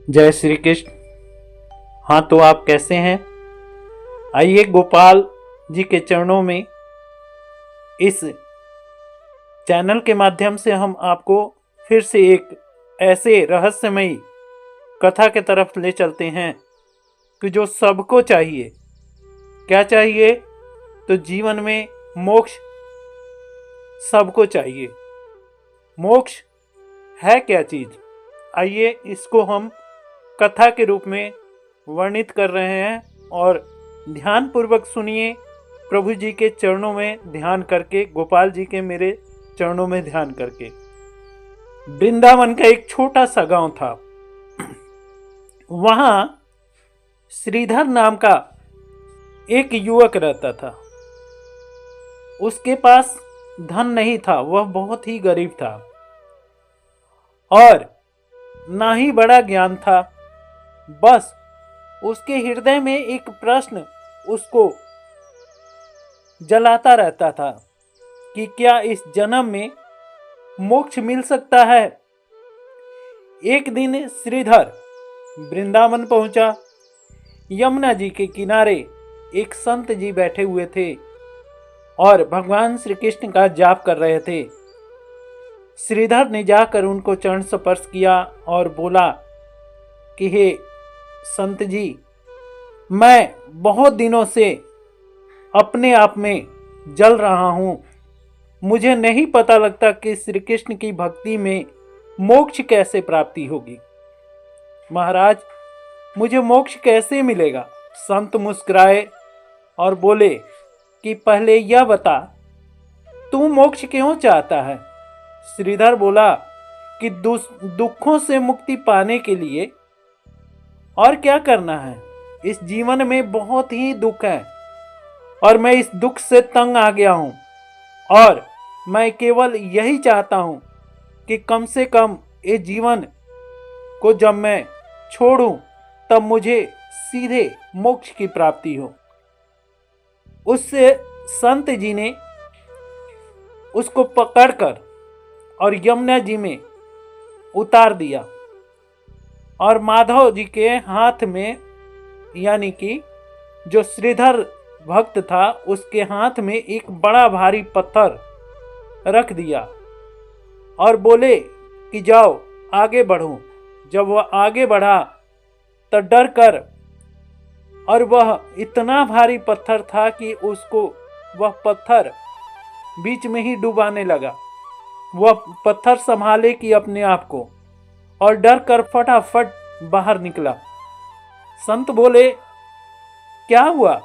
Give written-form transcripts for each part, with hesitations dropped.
जय श्री कृष्ण। हाँ, तो आप कैसे हैं? आइए गोपाल जी के चरणों में इस चैनल के माध्यम से हम आपको फिर से एक ऐसे रहस्यमयी कथा के तरफ ले चलते हैं कि जो सबको चाहिए। क्या चाहिए? तो जीवन में मोक्ष सबको चाहिए। मोक्ष है क्या चीज? आइए इसको हम कथा के रूप में वर्णित कर रहे हैं और ध्यान पूर्वक सुनिए। प्रभु जी के चरणों में ध्यान करके, गोपाल जी के मेरे चरणों में ध्यान करके। वृंदावन का एक छोटा सा गांव था। वहां श्रीधर नाम का एक युवक रहता था। उसके पास धन नहीं था, वह बहुत ही गरीब था और ना ही बड़ा ज्ञान था। बस उसके हृदय में एक प्रश्न उसको जलाता रहता था कि क्या इस जन्म में मोक्ष मिल सकता है। एक दिन श्रीधर वृंदावन पहुंचा। यमुना जी के किनारे एक संत जी बैठे हुए थे और भगवान श्री कृष्ण का जाप कर रहे थे। श्रीधर ने जाकर उनको चरण स्पर्श किया और बोला कि हे संत जी, मैं बहुत दिनों से अपने आप में जल रहा हूं। मुझे नहीं पता लगता कि श्री कृष्ण की भक्ति में मोक्ष कैसे प्राप्ति होगी। महाराज, मुझे मोक्ष कैसे मिलेगा? संत मुस्कुराए और बोले कि पहले यह बता, तू मोक्ष क्यों चाहता है? श्रीधर बोला कि दुखों से मुक्ति पाने के लिए। और क्या करना है? इस जीवन में बहुत ही दुख है और मैं इस दुख से तंग आ गया हूं और मैं केवल यही चाहता हूं कि कम से कम इस जीवन को जब मैं छोड़ूं तब मुझे सीधे मोक्ष की प्राप्ति हो। उससे संत जी ने उसको पकड़कर और यमुना जी में उतार दिया और माधव जी के हाथ में, यानी कि जो श्रीधर भक्त था उसके हाथ में एक बड़ा भारी पत्थर रख दिया और बोले कि जाओ आगे बढ़ो। जब वह आगे बढ़ा तो डर कर, और वह इतना भारी पत्थर था कि उसको वह पत्थर बीच में ही डुबाने लगा। वह पत्थर संभाले कि अपने आप को, और डर कर फटाफट बाहर निकला। संत बोले क्या हुआ?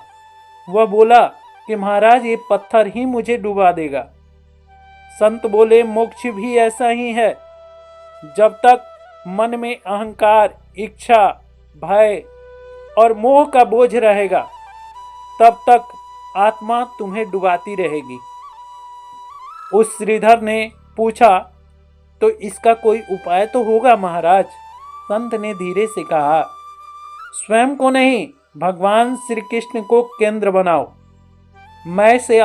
वह बोला कि महाराज, ये पत्थर ही मुझे डुबा देगा। संत बोले मोक्ष भी ऐसा ही है। जब तक मन में अहंकार, इच्छा, भय और मोह का बोझ रहेगा तब तक आत्मा तुम्हें डुबाती रहेगी। उस श्रीधर ने पूछा, तो इसका कोई उपाय तो होगा महाराज? संत ने धीरे से कहा, स्वयं को नहीं, भगवान श्री कृष्ण को केंद्र बनाओ। मैं से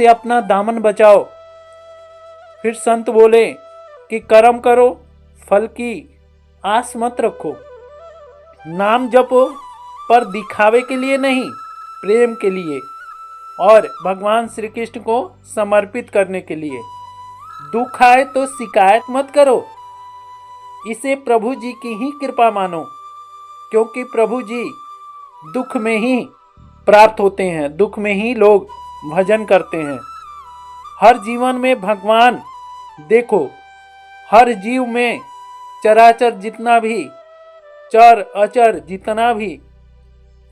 अपना दामन बचाओ। फिर संत बोले कि कर्म करो, फल की आस मत रखो। नाम जपो, पर दिखावे के लिए नहीं, प्रेम के लिए और भगवान श्री कृष्ण को समर्पित करने के लिए। दुख आए तो शिकायत मत करो, इसे प्रभु जी की ही कृपा मानो, क्योंकि प्रभु जी दुख में ही प्राप्त होते हैं, दुख में ही लोग भजन करते हैं। हर जीवन में भगवान देखो, हर जीव में चराचर जितना भी चर अचर जितना भी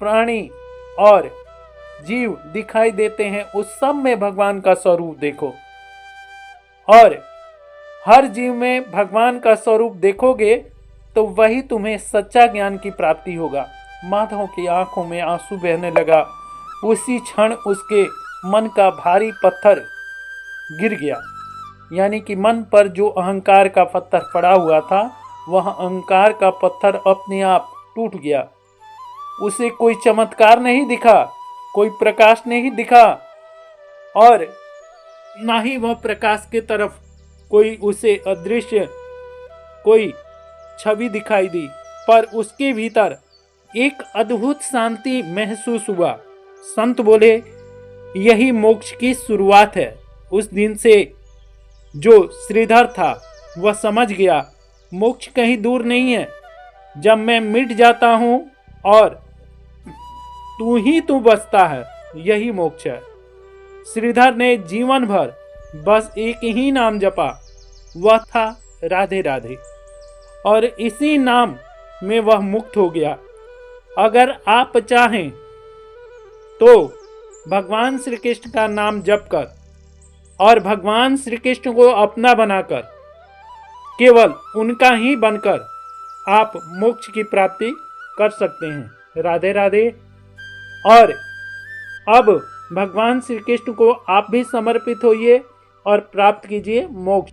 प्राणी और जीव दिखाई देते हैं, उस सब में भगवान का स्वरूप देखो। और हर जीव में भगवान का स्वरूप देखोगे तो वही तुम्हें सच्चा ज्ञान की प्राप्ति होगा। माधव की आंखों में आंसू बहने लगा। उसी क्षण उसके मन का भारी पत्थर गिर गया, यानी कि मन पर जो अहंकार का पत्थर पड़ा हुआ था, वह अहंकार का पत्थर अपने आप टूट गया। उसे कोई चमत्कार नहीं दिखा, कोई प्रकाश नहीं दिखा और ना ही वह प्रकाश के तरफ कोई उसे अदृश्य कोई छवि दिखाई दी, पर उसके भीतर एक अद्भुत शांति महसूस हुआ। संत बोले, यही मोक्ष की शुरुआत है। उस दिन से जो श्रीधर था वह समझ गया, मोक्ष कहीं दूर नहीं है। जब मैं मिट जाता हूं और तू ही तू बचता है, यही मोक्ष है। श्रीधर ने जीवन भर बस एक ही नाम जपा, वह था राधे राधे, और इसी नाम में वह मुक्त हो गया। अगर आप चाहें तो भगवान श्री कृष्ण का नाम जप कर और भगवान श्री कृष्ण को अपना बनाकर, केवल उनका ही बनकर आप मोक्ष की प्राप्ति कर सकते हैं। राधे राधे। और अब भगवान श्री कृष्ण को आप भी समर्पित होइए और प्राप्त कीजिए मोक्ष।